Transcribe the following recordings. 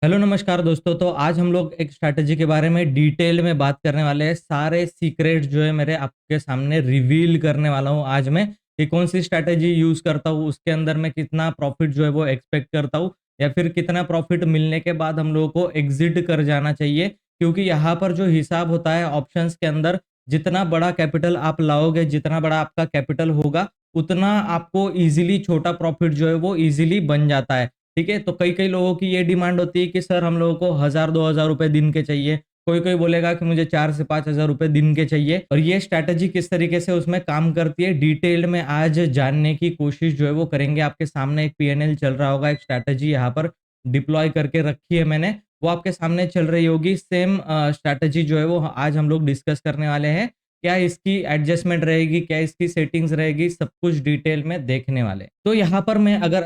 Hello नमस्कार दोस्तों। तो आज हम लोग एक स्ट्रैटेजी के बारे में डिटेल में बात करने वाले हैं। सारे सीक्रेट जो है मेरे आपके सामने रिवील करने वाला हूँ आज मैं कि कौन सी स्ट्रैटेजी यूज करता हूँ, उसके अंदर मैं कितना प्रॉफिट जो है वो एक्सपेक्ट करता हूँ या फिर कितना प्रॉफिट मिलने के बाद हम लोगों को एग्जिट कर जाना चाहिए। क्योंकि यहाँ पर जो हिसाब होता है ऑप्शंस के अंदर, जितना बड़ा कैपिटल आप लाओगे, जितना बड़ा आपका कैपिटल होगा, उतना आपको इजीली छोटा प्रॉफिट जो है वो इजीली बन जाता है। ठीक है, तो कई कई लोगों की ये डिमांड होती है कि सर हम लोगों को 1000-2000 रुपए दिन के चाहिए। कोई कोई बोलेगा कि मुझे 4 से 5 हजार रुपए दिन के चाहिए। और ये स्ट्रैटेजी किस तरीके से उसमें काम करती है डिटेल में आज जानने की कोशिश जो है वो करेंगे। आपके सामने एक पीएनएल चल रहा होगा, एक स्ट्रैटेजी यहाँ पर डिप्लॉय करके रखी है मैंने, वो आपके सामने चल रही होगी। सेम स्ट्रैटेजी जो है वो आज हम लोग डिस्कस करने वाले हैं। क्या इसकी एडजस्टमेंट रहेगी, क्या इसकी सेटिंग्स रहेगी, सब कुछ डिटेल में देखने वाले। तो यहाँ पर मैं अगर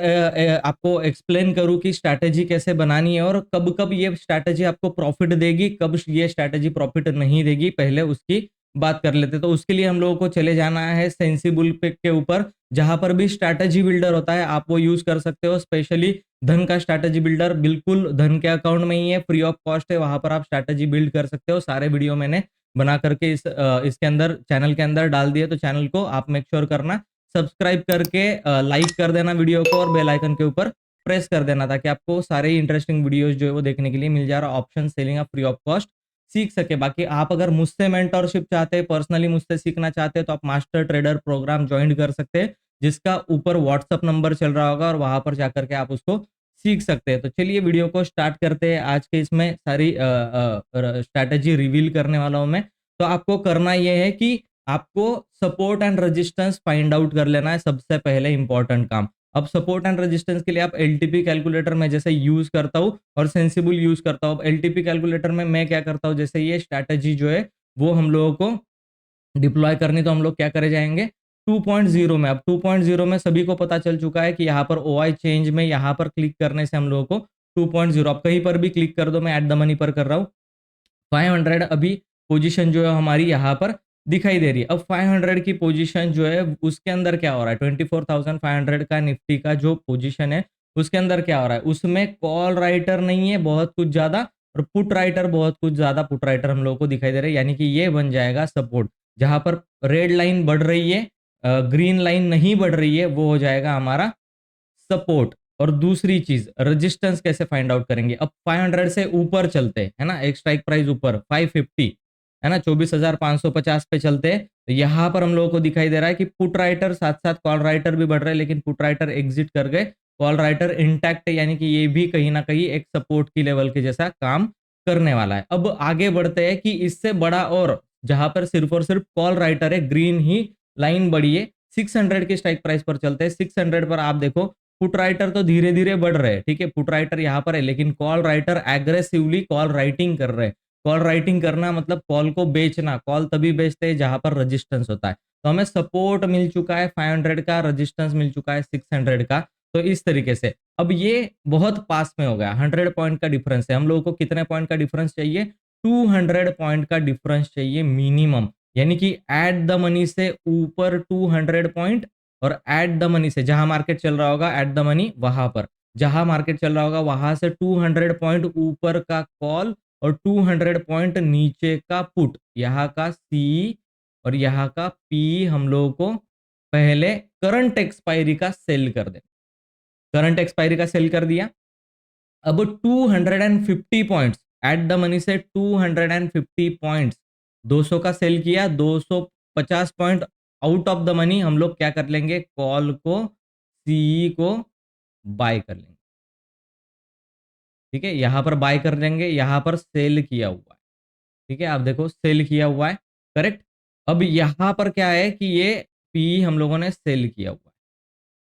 आपको एक्सप्लेन करूँ कि स्ट्रैटेजी कैसे बनानी है और कब कब ये स्ट्रैटेजी आपको प्रॉफिट देगी, कब ये स्ट्रैटेजी प्रॉफिट नहीं देगी, पहले उसकी बात कर लेते। तो उसके लिए हम लोगों को चले जाना है सेंसिबल पे के ऊपर, जहां पर भी स्ट्रैटेजी बिल्डर होता है आप वो यूज कर सकते हो। स्पेशली धन का स्ट्रैटेजी बिल्डर बिल्कुल धन के अकाउंट में ही है, फ्री ऑफ कॉस्ट है, वहां पर आप स्ट्रैटेजी बिल्ड कर सकते हो। सारे वीडियो मैंने बना करके इसके अंदर चैनल के अंदर डाल दिए। तो चैनल को आप मेक श्योर करना सब्सक्राइब करके लाइक कर देना वीडियो को और बेल आइकन के ऊपर प्रेस कर देना, ताकि आपको सारे इंटरेस्टिंग वीडियोस जो है वो देखने के लिए मिल जा रहा। Option selling free of cost सीख सके। बाकी आप अगर मुझसे मेंटरशिप चाहते हैं, पर्सनली मुझसे सीखना चाहते हैं, तो आप मास्टर ट्रेडर प्रोग्राम ज्वाइन कर सकते हैं, जिसका ऊपर व्हाट्सअप नंबर चल रहा होगा और वहां पर जाकर के आप उसको सीख सकते हैं। तो चलिए वीडियो को स्टार्ट करते हैं। आज के इसमें सारी स्ट्रैटेजी रिवील करने वाला हूं मैं। तो आपको करना यह है कि आपको support and resistance find out कर लेना है, सबसे पहले इंपॉर्टेंट काम। अब सपोर्ट एंड रेजिस्टेंस के लिए आप एलटीपी कैलकुलेटर में जैसे यूज करता हूं और सेंसिबल यूज करता हूं। एलटीपी कैलकुलेटर में मैं क्या करता हूं, जैसे ये स्ट्रैटेजी जो है वो हम लोगों को डिप्लॉय करनी, तो हम लोग क्या करे जाएंगे 2.0 में। अब 2.0 में सभी को पता चल चुका है कि यहाँ पर ओआई चेंज में यहाँ पर क्लिक करने से हम लोगों को 2.0, अब कहीं पर भी क्लिक कर दो, मैं एट द मनी पर कर रहा हूँ। 500 अभी पोजीशन जो है हमारी यहाँ पर दिखाई दे रही है। अब 500 की पोजीशन जो है उसके अंदर क्या हो रहा है, 24,500 का निफ्टी का जो पोजीशन है उसके अंदर क्या हो रहा है, उसमें कॉल राइटर नहीं है बहुत कुछ ज्यादा और पुट राइटर बहुत कुछ ज्यादा। पुट राइटर हम लोगों को दिखाई दे रहा है, यानी कि ये बन जाएगा सपोर्ट। जहां पर रेड लाइन बढ़ रही है, ग्रीन लाइन नहीं बढ़ रही है, वो हो जाएगा हमारा सपोर्ट। और दूसरी चीज रेजिस्टेंस कैसे फाइंड आउट करेंगे, अब 500 से ऊपर चलते हैं, है ना, एक स्ट्राइक प्राइस ऊपर 550 है ना, 24,550 पे चलते हैं। तो यहाँ पर हम लोगों को दिखाई दे रहा है कि पुट राइटर साथ साथ कॉल राइटर भी बढ़ रहे हैं, लेकिन पुट राइटर एग्जिट कर गए, कॉल राइटर इंटैक्ट है, यानी कि ये भी कहीं ना कहीं एक सपोर्ट की लेवल के जैसा काम करने वाला है। अब आगे बढ़ते हैं कि इससे बड़ा, और जहां पर सिर्फ और सिर्फ कॉल राइटर है, ग्रीन ही लाइन बढ़ी है, 600 के स्ट्राइक प्राइस पर चलते हैं। 600 पर आप देखो पुट राइटर तो धीरे धीरे बढ़ रहे हैं, ठीक है, पुट राइटर यहाँ पर है, लेकिन call writer aggressively call writing कर रहे हैं। कॉल राइटिंग करना मतलब कॉल को बेचना, कॉल तभी बेचते हैं जहां पर रेजिस्टेंस होता है। तो हमें सपोर्ट मिल चुका है 500 का, रेजिस्टेंस मिल चुका है 600 का। तो इस तरीके से अब ये बहुत पास में हो गया, 100 पॉइंट का डिफरेंस है। हम लोगों को कितने पॉइंट का डिफरेंस चाहिए, 200 पॉइंट का डिफरेंस चाहिए मिनिमम, यानी कि एट द मनी से ऊपर 200 पॉइंट और एट द मनी से जहां मार्केट चल रहा होगा, एट द मनी वहां पर जहां मार्केट चल रहा होगा वहां से 200 पॉइंट ऊपर का कॉल और 200 पॉइंट नीचे का पुट, यहाँ का सी और यहाँ का पी हम लोगों को पहले करंट एक्सपायरी का सेल कर दे। करंट एक्सपायरी का सेल कर दिया। अब 250 पॉइंट्स एट द मनी से 250 पॉइंट्स 200 का सेल किया, 250 point out of the money हम लोग क्या कर लेंगे, कॉल को सी को बाय कर लेंगे। ठीक है, यहां पर बाय कर लेंगे, यहां पर सेल किया हुआ है, ठीक है, आप देखो सेल किया हुआ है, करेक्ट। अब यहां पर क्या है कि ये पी हम लोगों ने सेल किया हुआ है,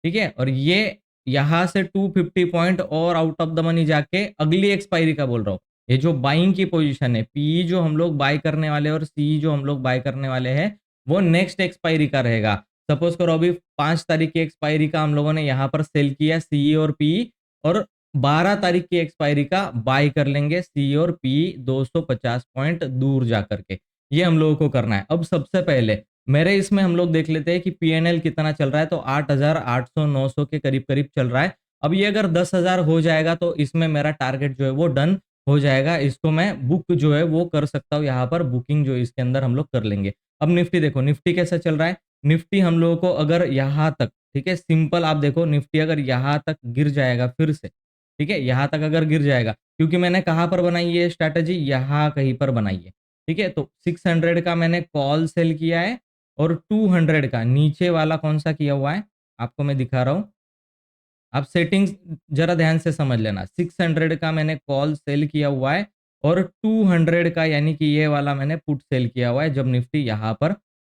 ठीक है, और ये यहां से 250 पॉइंट और आउट ऑफ द मनी जाके अगली एक्सपायरी का बोल रहा हूं। ये जो बाइंग की पोजीशन है, पी जो हम लोग बाय करने वाले और सी जो हम लोग बाय करने वाले हैं, वो नेक्स्ट एक्सपायरी का रहेगा। सपोज करो अभी 5 तारीख की एक्सपायरी का हम लोगों ने यहाँ पर सेल किया सी और पी, और 12 तारीख की एक्सपायरी का बाय कर लेंगे सी और पी 250 पॉइंट दूर जा करके। ये हम लोगों को करना है। अब सबसे पहले मेरे इसमें हम लोग देख लेते हैं कि पीएनएल कितना चल रहा है, तो 8,800 900 के करीब करीब चल रहा है। अब ये अगर 10,000 हो जाएगा तो इसमें मेरा टारगेट जो है वो डन हो जाएगा। इसको मैं बुक जो है वो कर सकता हूँ, यहाँ पर बुकिंग जो इसके अंदर हम लोग कर लेंगे। अब निफ्टी देखो, निफ्टी कैसा चल रहा है। निफ्टी हम लोगों को अगर यहाँ तक, ठीक है, सिंपल आप देखो, निफ्टी अगर यहाँ तक गिर जाएगा फिर से, ठीक है, यहाँ तक अगर गिर जाएगा, क्योंकि मैंने कहाँ पर बनाई है स्ट्रैटेजी, यहाँ कहीं पर बनाई है, ठीक है। तो 600 का मैंने कॉल सेल किया है और 200 का नीचे वाला कौन सा किया हुआ है, आपको मैं दिखा रहा हूँ। आप सेटिंग्स जरा ध्यान से समझ लेना। 600 का मैंने कॉल सेल किया हुआ है और 200 का यानी कि ये वाला मैंने पुट सेल किया हुआ है जब निफ्टी यहाँ पर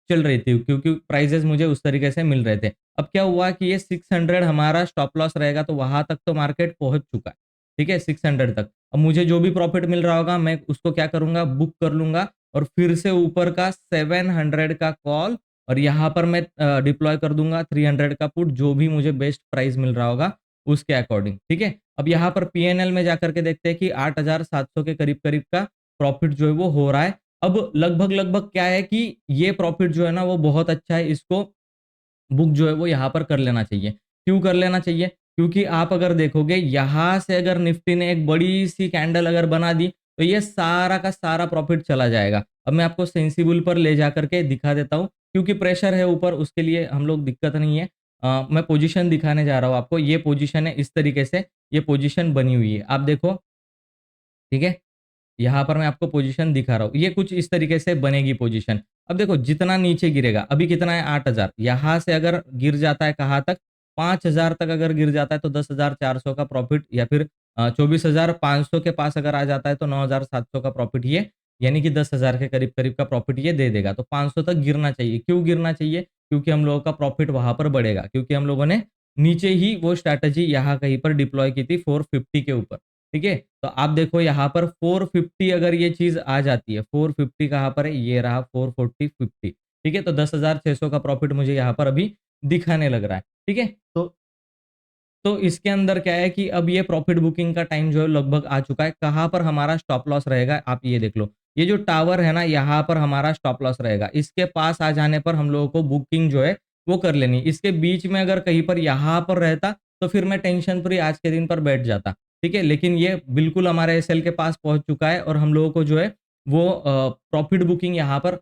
चल रही थी, क्योंकि प्राइजेस मुझे उस तरीके से मिल रहे थे। अब क्या हुआ कि ये 600 हमारा स्टॉप लॉस रहेगा, तो वहां तक तो मार्केट पहुंच चुका है, ठीक है, 600 तक। अब मुझे जो भी प्रॉफिट मिल रहा होगा मैं उसको क्या करूंगा, बुक कर लूंगा और फिर से ऊपर का 700 का कॉल और यहाँ पर मैं डिप्लॉय कर दूंगा 300 का पुट, जो भी मुझे बेस्ट प्राइस मिल रहा होगा उसके अकॉर्डिंग, ठीक है। अब यहाँ पर पीएनएल में जाकर के देखते हैं कि 8,700 के करीब करीब का प्रॉफिट जो है वो हो रहा है। अब लगभग लगभग क्या है कि ये प्रॉफिट जो है ना वो बहुत अच्छा है, इसको बुक जो है वो यहाँ पर कर लेना चाहिए। क्यों कर लेना चाहिए? क्योंकि आप अगर देखोगे यहाँ से अगर निफ्टी ने एक बड़ी सी कैंडल अगर बना दी तो ये सारा का सारा प्रॉफिट चला जाएगा। अब मैं आपको सेंसिबल पर ले जाकर के दिखा देता हूँ, क्योंकि प्रेशर है ऊपर, उसके लिए हम लोग दिक्कत नहीं है। मैं पोजीशन दिखाने जा रहा हूँ आपको। ये पोजीशन है, इस तरीके से ये पोजीशन बनी हुई है, आप देखो, ठीक है। यहाँ पर मैं आपको पोजीशन दिखा रहा हूँ, ये कुछ इस तरीके से बनेगी पोजीशन। अब देखो जितना नीचे गिरेगा, अभी कितना है 8,000, यहाँ से अगर गिर जाता है कहाँ तक, 5,000 तक अगर गिर जाता है तो 10,400 का प्रॉफिट, या फिर 24,500 के पास अगर आ जाता है तो 9,700 का प्रॉफिट ये, यानी कि 10,000 के करीब करीब का प्रॉफिट ये दे देगा। तो 500 तक गिरना चाहिए। क्यों गिरना चाहिए? क्योंकि हम लोगों का प्रॉफिट वहां पर बढ़ेगा, क्योंकि हम लोगों ने नीचे ही वो स्ट्रैटेजी यहाँ कहीं पर डिप्लॉय की थी 450 के ऊपर, ठीक है। तो आप देखो यहाँ पर 450 अगर ये चीज आ जाती है, 450 कहाँ पर है, ये रहा 440 50, ठीक है। तो 10,600 का प्रॉफिट मुझे यहाँ पर अभी दिखाने लग रहा है, ठीक है। तो इसके अंदर क्या है कि अब ये प्रॉफिट बुकिंग का टाइम जो है लगभग आ चुका है। कहाँ पर हमारा स्टॉप लॉस रहेगा, आप ये देख लो, ये जो टावर है ना, यहाँ पर हमारा स्टॉप लॉस रहेगा। इसके पास आ जाने पर हम लोगों को बुकिंग जो है वो कर लेनी। इसके बीच में अगर कहीं पर यहाँ पर रहता तो फिर मैं टेंशन फ्री आज के दिन पर बैठ जाता, ठीक है। लेकिन ये बिल्कुल हमारे एसएल के पास पहुंच चुका है और हम लोगों को जो है वो प्रॉफिट बुकिंग यहाँ पर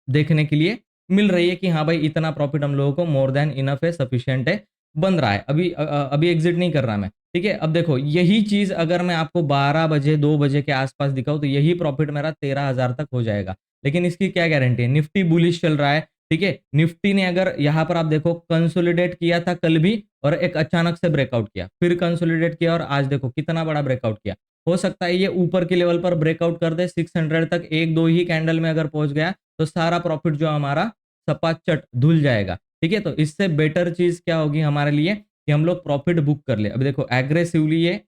देखने के लिए मिल रही है कि हाँ भाई इतना प्रॉफिट हम लोगों को मोर देन इनफ है, सफिशियंट है, बन रहा है। अभी एग्जिट नहीं कर रहा मैं, ठीक है। अब देखो यही चीज अगर मैं आपको 12 बजे 2 बजे के आसपास दिखाऊं तो यही प्रॉफिट मेरा 13,000 तक हो जाएगा। लेकिन इसकी क्या गारंटी है? निफ्टी बुलिश चल रहा है, ठीक है। निफ्टी ने अगर यहाँ पर आप देखो कंसोलिडेट किया था कल भी और एक अचानक से ब्रेकआउट किया, फिर कंसोलिडेट किया और आज देखो कितना बड़ा ब्रेकआउट किया। हो सकता है ये ऊपर के लेवल पर ब्रेकआउट कर दे 600 तक, एक दो ही कैंडल में अगर पहुंच गया तो सारा प्रॉफिट जो हमारा सपाचट धुल जाएगा, ठीक है। तो इससे बेटर चीज क्या होगी हमारे लिए कि हम लोग प्रॉफिट बुक कर ले। अब देखो एग्रेसिवली ये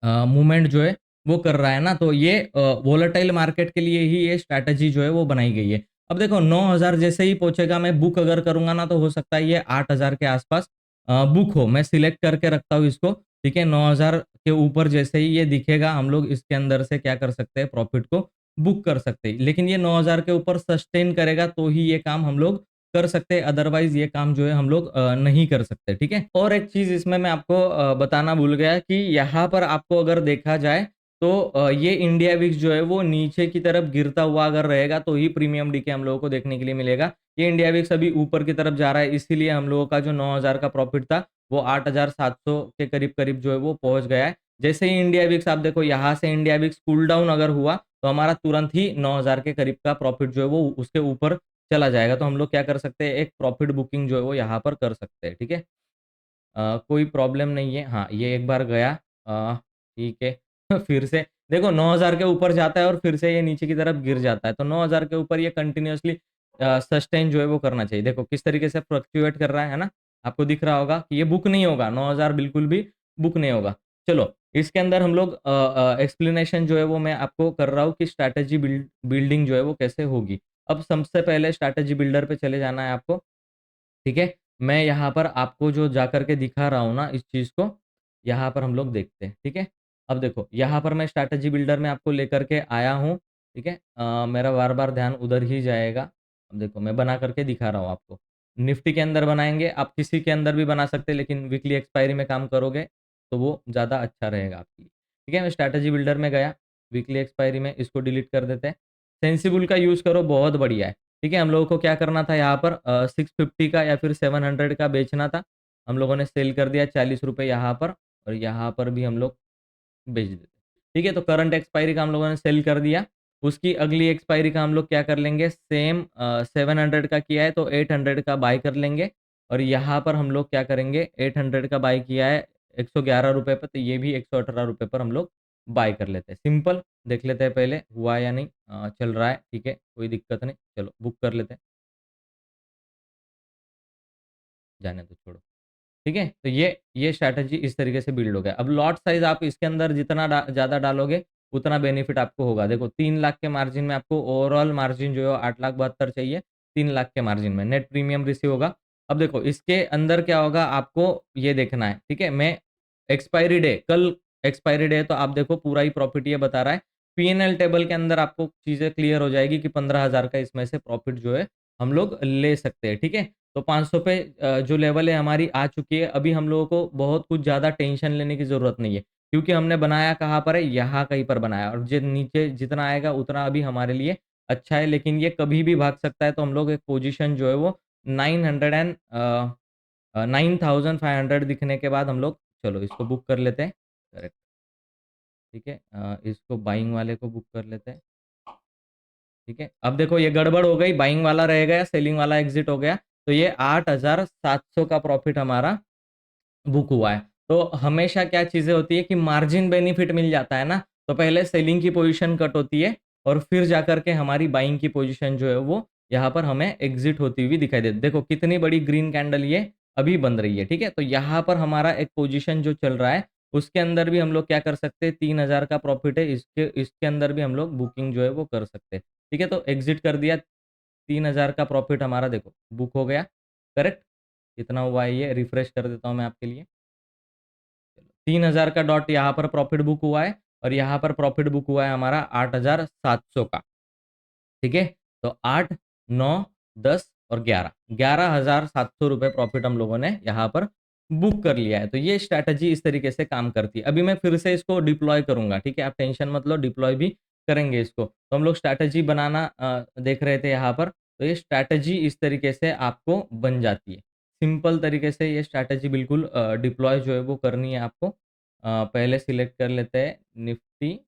मूवमेंट जो है वो कर रहा है ना, तो ये वोलेटाइल मार्केट के लिए ही ये स्ट्रैटेजी जो है वो बनाई गई है। अब देखो 9,000 जैसे ही पहुंचेगा, मैं बुक अगर करूंगा ना तो हो सकता है ये 8,000 के आसपास बुक हो। मैं सिलेक्ट करके रखता हूँ इसको, ठीक है। 9,000 के ऊपर जैसे ही ये दिखेगा हम लोग इसके अंदर से क्या कर सकते हैं, प्रॉफिट को बुक कर सकते हैं। लेकिन ये 9,000 के ऊपर सस्टेन करेगा तो ही ये काम हम लोग कर सकते हैं, अदरवाइज ये काम जो है हम लोग नहीं कर सकते, ठीक है। और एक चीज इसमें मैं आपको बताना भूल गया कि यहाँ पर आपको अगर देखा जाए तो ये इंडिया विक्स जो है वो नीचे की तरफ गिरता हुआ अगर रहेगा तो ही प्रीमियम डीके हम लोगों को देखने के लिए मिलेगा। ये इंडिया विक्स अभी ऊपर की तरफ जा रहा है, इसीलिए हम लोगों का जो 9,000 का प्रॉफिट था वो 8,700 के करीब करीब जो है वो पहुंच गया है। जैसे ही इंडिया विक्स आप देखो, यहाँ से इंडिया विक्स कूल डाउन अगर हुआ तो हमारा तुरंत ही 9,000 के करीब का प्रॉफिट जो है वो उसके ऊपर चला जाएगा। तो हम लोग क्या कर सकते हैं, एक प्रॉफिट बुकिंग जो है वो यहाँ पर कर सकते हैं, ठीक है। कोई प्रॉब्लम नहीं है। हाँ, ये एक बार गया, ठीक है। फिर से देखो 9,000 के ऊपर जाता है और फिर से ये नीचे की तरफ गिर जाता है, तो 9,000 के ऊपर ये कंटिन्यूअसली सस्टेन जो है वो करना चाहिए। देखो किस तरीके से फ्लक्चुएट कर रहा है ना, आपको दिख रहा होगा कि ये बुक नहीं होगा, 9,000 बिल्कुल भी बुक नहीं होगा। चलो इसके अंदर हम लोग एक्सप्लेनेशन जो है वो मैं आपको कर रहा हूँ कि स्ट्रैटेजी बिल्डिंग जो है वो कैसे होगी। अब सबसे पहले स्ट्रैटेजी बिल्डर पे चले जाना है आपको, ठीक है। मैं यहाँ पर आपको जो जाकर के दिखा रहा हूँ ना इस चीज़ को, यहाँ पर हम लोग देखते हैं, ठीक है। अब देखो यहाँ पर मैं स्ट्रैटेजी बिल्डर में आपको लेकर के आया हूँ, ठीक है। मेरा बार बार ध्यान उधर ही जाएगा। अब देखो मैं बना करके दिखा रहा हूँ आपको, निफ्टी के अंदर बनाएंगे, आप किसी के अंदर भी बना सकते हैं, लेकिन वीकली एक्सपायरी में काम करोगे तो वो ज़्यादा अच्छा रहेगा आपके लिए। ठीक है, मैं स्ट्रैटेजी बिल्डर में गया, वीकली एक्सपायरी में इसको डिलीट कर देते हैं। सेंसिबल का यूज़ करो, बहुत बढ़िया है। ठीक है, हम लोगों को क्या करना था यहाँ पर 650 का या फिर 700 का बेचना था। हम लोगों ने सेल कर दिया 40 रुपये यहाँ पर, और यहाँ पर भी हम लोग बेच देते। ठीक है, तो करंट एक्सपायरी का हम लोगों ने सेल कर दिया। उसकी अगली एक्सपायरी का हम लोग क्या कर लेंगे, सेम 700 का किया है तो 800 का बाय कर लेंगे। और यहाँ पर हम लोग क्या करेंगे, 800 का बाय किया है 111 रुपये पर, तो ये भी 118 रुपये पर हम लोग बाय कर लेते हैं। सिंपल, देख लेते हैं पहले हुआ या नहीं। चल रहा है, ठीक है, कोई दिक्कत नहीं, चलो बुक कर लेते हैं। जाने दो, छोड़ो। ठीक है, तो ये स्ट्रैटेजी इस तरीके से बिल्ड हो गया। अब लॉट साइज आप इसके अंदर जितना ज़्यादा डालोगे उतना बेनिफिट आपको होगा। देखो 3 लाख के मार्जिन में आपको ओवरऑल मार्जिन जो है 8,72,000 चाहिए, 3 लाख के मार्जिन में नेट प्रीमियम रिसीव होगा। अब देखो इसके अंदर क्या होगा आपको ये देखना है। ठीक है, मैं एक्सपायरी डे कल एक्सपायरी डे है, तो आप देखो पूरा ही प्रॉफिट ये बता रहा है। पी&एल टेबल के अंदर आपको चीज़ें क्लियर हो जाएगी कि 15,000 का इसमें से प्रॉफिट जो है हम लोग ले सकते हैं। ठीक है, तो 500 पे जो लेवल है हमारी आ चुकी है। अभी हम लोगों को बहुत कुछ ज़्यादा टेंशन लेने की ज़रूरत नहीं है, क्योंकि हमने बनाया कहाँ पर है, यहाँ कहीं पर बनाया, और जो नीचे जितना आएगा उतना अभी हमारे लिए अच्छा है, लेकिन ये कभी भी भाग सकता है। तो हम लोग एक पोजीशन जो है वो 9,500 दिखने के बाद हम लोग, चलो इसको बुक कर लेते हैं। करेक्ट, ठीक है, इसको बाइंग वाले को बुक कर लेते हैं। ठीक है, अब देखो ये गड़बड़ हो गई, बाइंग वाला रह गया, सेलिंग वाला एग्जिट हो गया, तो ये 8,700 का प्रॉफिट हमारा बुक हुआ है। तो हमेशा क्या चीज़ें होती है कि मार्जिन बेनिफिट मिल जाता है ना, तो पहले सेलिंग की पोजीशन कट होती है और फिर जाकर के हमारी बाइंग की पोजीशन जो है वो यहाँ पर हमें एग्जिट होती हुई दिखाई देती है। देखो कितनी बड़ी ग्रीन कैंडल ये अभी बन रही है। ठीक है, तो यहाँ पर हमारा एक पोजीशन जो चल रहा है उसके अंदर भी हम लोग क्या कर सकते हैं, 3,000 का प्रॉफिट है, इसके इसके अंदर भी हम लोग बुकिंग जो है वो कर सकते हैं। ठीक है, तो एग्जिट कर दिया, 3,000 का प्रॉफिट हमारा देखो बुक हो गया। करेक्ट, कितना हुआ है ये रिफ्रेश कर देता हूँ मैं आपके लिए। 3,000 का डॉट यहाँ पर प्रॉफिट बुक हुआ है, और यहाँ पर प्रॉफिट बुक हुआ है हमारा 8,700 का। ठीक है, तो 8, 9, 10 और 11, 11,700 रुपये प्रॉफिट हम लोगों ने यहाँ पर बुक कर लिया है। तो ये स्ट्रैटेजी इस तरीके से काम करती है। अभी मैं फिर से इसको डिप्लॉय करूंगा। ठीक है, आप टेंशन मत लो, डिप्लॉय भी करेंगे इसको। तो हम लोग स्ट्रैटेजी बनाना देख रहे थे यहाँ पर, तो ये स्ट्रैटेजी इस तरीके से आपको बन जाती है। सिंपल तरीके से ये स्ट्रैटेजी बिल्कुल डिप्लॉय जो है वो करनी है आपको। पहले सिलेक्ट कर लेते हैं निफ्टी।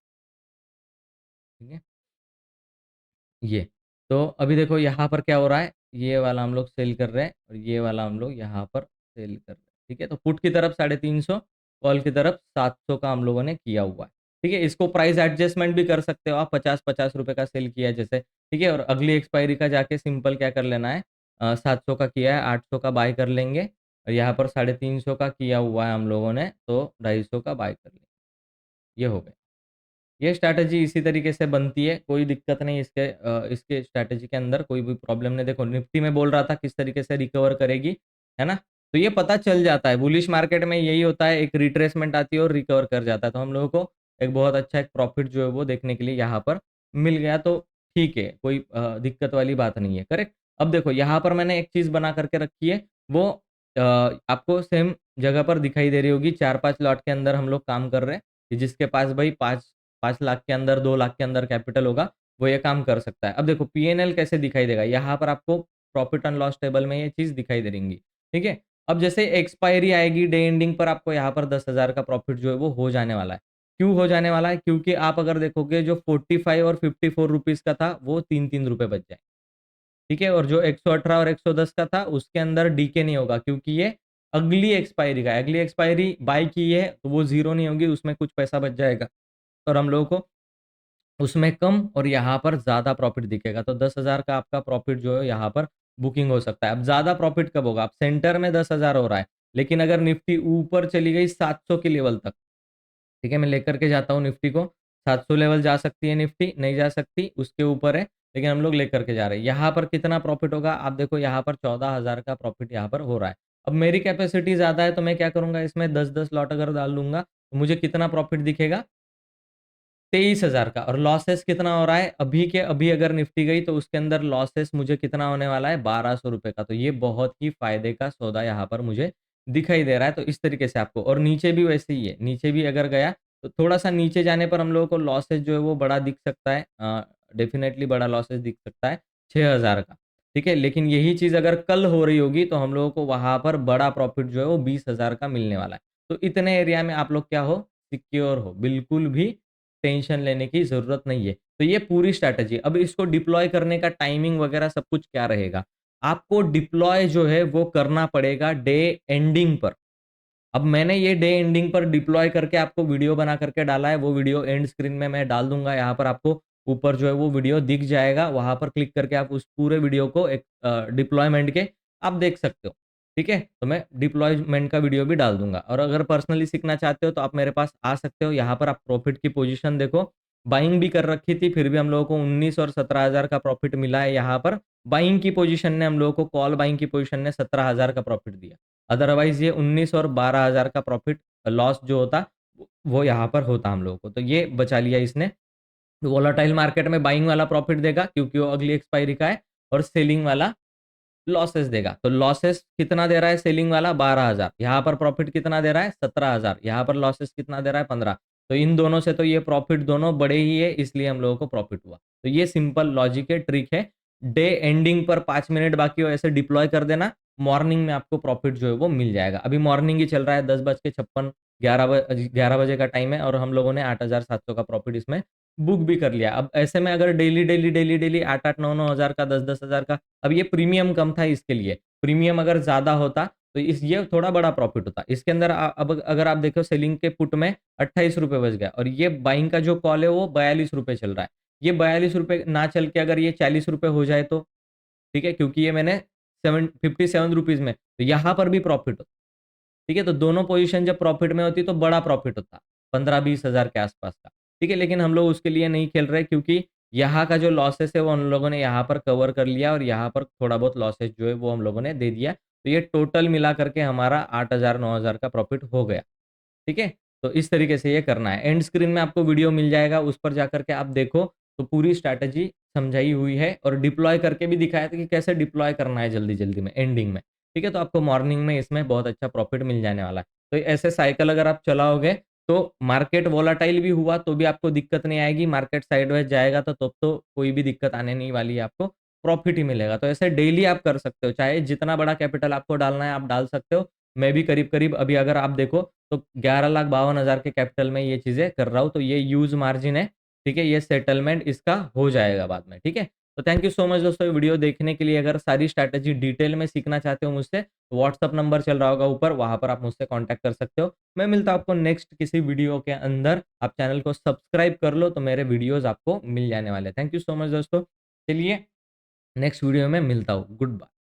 ठीक है, ये। तो अभी देखो यहाँ पर क्या हो रहा है, ये वाला हम लोग सेल कर रहे हैं और ये वाला हम लोग यहाँ पर सेल कर रहे हैं। ठीक है, तो पुट की तरफ 350, कॉल की तरफ 700 का हम लोगों ने किया हुआ है। ठीक है, इसको प्राइस एडजस्टमेंट भी कर सकते हो आप, 50-50 रुपए का सेल किया है जैसे। ठीक है, और अगली एक्सपायरी का जाके सिंपल क्या कर लेना है, 700 का किया है, 800 का बाय कर लेंगे, और यहाँ पर 350 का किया हुआ है हम लोगों ने, तो 250 का बाय कर लेंगे। ये हो गया। ये स्ट्रैटेजी इसी तरीके से बनती है, कोई दिक्कत नहीं इसके स्ट्रैटेजी के अंदर कोई भी प्रॉब्लम नहीं। देखो निफ्टी में बोल रहा था किस तरीके से रिकवर करेगी, है ना? तो ये पता चल जाता है, बुलिश मार्केट में यही होता है, एक रिट्रेसमेंट आती है और रिकवर कर जाता है। तो हम लोगों को एक बहुत अच्छा एक प्रॉफिट जो है वो देखने के लिए यहाँ पर मिल गया, तो ठीक है, कोई दिक्कत वाली बात नहीं है। करेक्ट। अब देखो यहाँ पर मैंने एक चीज़ बना करके रखी है, वो आपको सेम जगह पर दिखाई दे रही होगी। 4-5 लॉट के अंदर हम लोग काम कर रहे हैं, कि जिसके पास भाई 5 लाख के अंदर, 2 लाख के अंदर कैपिटल होगा, वो ये काम कर सकता है। अब देखो पी&एल कैसे दिखाई देगा, यहाँ पर आपको प्रॉफिट एंड लॉस टेबल में ये चीज़ दिखाई दे रहेंगी। ठीक है, अब जैसे एक्सपायरी आएगी डे एंडिंग पर, आपको यहाँ पर 10,000 का प्रॉफिट जो है वो हो जाने वाला है। क्यों हो जाने वाला है? क्योंकि आप अगर देखोगे जो 45 और 54 रुपीज़ का था, वो 3-3 रुपए बच जाए। ठीक है, और जो 118 और 110 का था उसके अंदर डीके नहीं होगा, क्योंकि ये अगली एक्सपायरी का है। अगली एक्सपायरी बाय की है तो वो ज़ीरो नहीं होगी, उसमें कुछ पैसा बच जाएगा, और हम लोगों को उसमें कम और यहाँ पर ज़्यादा प्रॉफ़िट दिखेगा। तो 10,000 का आपका प्रॉफ़िट जो है यहाँ पर बुकिंग हो सकता है। अब ज़्यादा प्रॉफ़िट कब होगा? अब सेंटर में 10,000 हो रहा है, लेकिन अगर निफ्टी ऊपर चली गई 700 के लेवल तक, ठीक है, मैं लेकर के जाता हूँ निफ्टी को, 700 लेवल जा सकती है निफ्टी, नहीं जा सकती, उसके ऊपर है, लेकिन हम लोग लेकर के जा रहे हैं। यहाँ पर कितना प्रॉफ़िट होगा? आप देखो यहाँ पर 14,000 का प्रॉफ़िट यहाँ पर हो रहा है। अब मेरी कैपेसिटी ज़्यादा है, तो मैं क्या करूँगा, इसमें 10-10 लॉट अगर डाल लूँगा, तो मुझे कितना प्रॉफ़िट दिखेगा? 23,000 का। और लॉसेस कितना हो रहा है अभी के अभी, अगर निफ्टी गई तो उसके अंदर लॉसेस मुझे कितना होने वाला है, 1200 रुपए का। तो ये बहुत ही फायदे का सौदा यहाँ पर मुझे दिखाई दे रहा है। तो इस तरीके से आपको, और नीचे भी वैसे ही है, नीचे भी अगर गया तो थोड़ा सा नीचे जाने पर हम लोगों को लॉसेस जो है वो बड़ा दिख सकता है, डेफिनेटली बड़ा लॉसेस दिख सकता है 6,000 का। ठीक है, लेकिन यही चीज अगर कल हो रही होगी तो हम लोगों को वहां पर बड़ा प्रॉफिट जो है वो 20,000 का मिलने वाला है। तो इतने एरिया में आप लोग क्या हो, सिक्योर हो, बिल्कुल भी टेंशन लेने की जरूरत नहीं है। तो ये पूरी स्ट्रैटेजी। अब इसको डिप्लॉय करने का टाइमिंग वगैरह सब कुछ क्या रहेगा, आपको डिप्लॉय जो है वो करना पड़ेगा डे एंडिंग पर। अब मैंने ये डे एंडिंग पर डिप्लॉय करके आपको वीडियो बना करके डाला है, वो वीडियो एंड स्क्रीन में मैं डाल दूंगा, यहाँ पर आपको ऊपर जो है वो वीडियो दिख जाएगा, वहां पर क्लिक करके आप उस पूरे वीडियो को एक डिप्लॉयमेंट के आप देख सकते हो। ठीक है, तो मैं डिप्लॉयमेंट का वीडियो भी डाल दूंगा। और अगर पर्सनली सीखना चाहते हो तो आप मेरे पास आ सकते हो। यहाँ पर आप प्रॉफिट की पोजीशन देखो, बाइंग भी कर रखी थी, फिर भी हम लोगों को 19 और 17,000 का प्रॉफिट मिला है। यहाँ पर बाइंग की पोजीशन ने हम लोगों को, कॉल बाइंग की पोजीशन ने 17,000 का प्रॉफिट दिया। अदरवाइज ये 19 और 12,000 का प्रॉफिट लॉस जो होता वो यहाँ पर होता हम लोगों को। तो ये बचा लिया इसने। वोलाटाइल मार्केट में बाइंग वाला प्रॉफिट देगा क्योंकि वो अगली एक्सपायरी का है, और सेलिंग वाला लॉसेस देगा। तो लॉसेस कितना दे रहा है सेलिंग वाला, 12,000। यहाँ पर प्रॉफिट कितना दे रहा है, 17,000। यहाँ पर लॉसेस कितना दे रहा है, 15। तो इन दोनों से तो ये प्रॉफिट दोनों बड़े ही है, इसलिए हम लोगों को प्रॉफिट हुआ। तो ये सिंपल लॉजिक है, ट्रिक है। डे एंडिंग पर 5 मिनट बाकी हो ऐसे डिप्लॉय कर देना, मॉर्निंग में आपको प्रॉफिट जो है वो मिल जाएगा। अभी मॉर्निंग ही चल रहा है, 10:56, 11 बजे का टाइम है, और हम लोगों ने 8,700 का प्रॉफिट इसमें बुक भी कर लिया। अब ऐसे में अगर डेली डेली डेली डेली 8-8, 9-9 हज़ार का, 10-10 हज़ार का, अब ये प्रीमियम कम था इसके लिए, प्रीमियम अगर ज्यादा होता तो इस ये थोड़ा बड़ा प्रॉफिट होता। इसके अंदर अब अगर आप देखो, सेलिंग के पुट में 28 रुपए बच गया, और ये बाइंग का जो कॉल है वो 42 रुपए चल रहा है। ये 42 रुपए ना चल के अगर ये 40 रुपए हो जाए तो, ठीक है, क्योंकि ये मैंने 57 रुपीज में, तो यहाँ पर भी प्रॉफिट होता। ठीक है, तो दोनों पोजीशन जब प्रॉफिट में होती तो बड़ा प्रॉफिट होता, 15-20 हज़ार के आसपास का। ठीक है, लेकिन हम लोग उसके लिए नहीं खेल रहे, क्योंकि यहाँ का जो लॉसेस है वो हम लोगों ने यहाँ पर कवर कर लिया, और यहाँ पर थोड़ा बहुत लॉसेस जो है वो हम लोगों ने दे दिया। तो ये टोटल मिला करके हमारा 8,000-9,000 का प्रॉफिट हो गया। ठीक है, तो इस तरीके से ये करना है। एंड स्क्रीन में आपको वीडियो मिल जाएगा, उस पर जाकर के आप देखो, तो पूरी स्ट्रैटेजी समझाई हुई है, और डिप्लॉय करके भी दिखाया था कि कैसे डिप्लॉय करना है जल्दी जल्दी में, एंडिंग में। ठीक है, तो आपको मॉर्निंग में इसमें बहुत अच्छा प्रॉफिट मिल जाने वाला है। तो ऐसे साइकिल अगर आप चलाओगे तो मार्केट वोलाटाइल भी हुआ तो भी आपको दिक्कत नहीं आएगी, मार्केट साइडवेज जाएगा तो तब तो कोई भी दिक्कत आने नहीं वाली है, आपको प्रॉफिट ही मिलेगा। तो ऐसे डेली आप कर सकते हो, चाहे जितना बड़ा कैपिटल आपको डालना है आप डाल सकते हो। मैं भी करीब करीब अभी अगर आप देखो तो 11,52,000 के कैपिटल में ये चीजें कर रहा हूँ। तो ये यूज मार्जिन है। ठीक है, ये सेटलमेंट इसका हो जाएगा बाद में। ठीक है, तो थैंक यू सो मच दोस्तों ये वीडियो देखने के लिए। अगर सारी स्ट्रैटेजी डिटेल में सीखना चाहते हो मुझसे, तो व्हाट्सअप नंबर चल रहा होगा ऊपर, वहां पर आप मुझसे कांटेक्ट कर सकते हो। मैं मिलता हूं आपको नेक्स्ट किसी वीडियो के अंदर। आप चैनल को सब्सक्राइब कर लो तो मेरे वीडियोस आपको मिल जाने वाले। थैंक यू सो मच दोस्तों। चलिए नेक्स्ट वीडियो में मिलता हूँ, गुड बाय।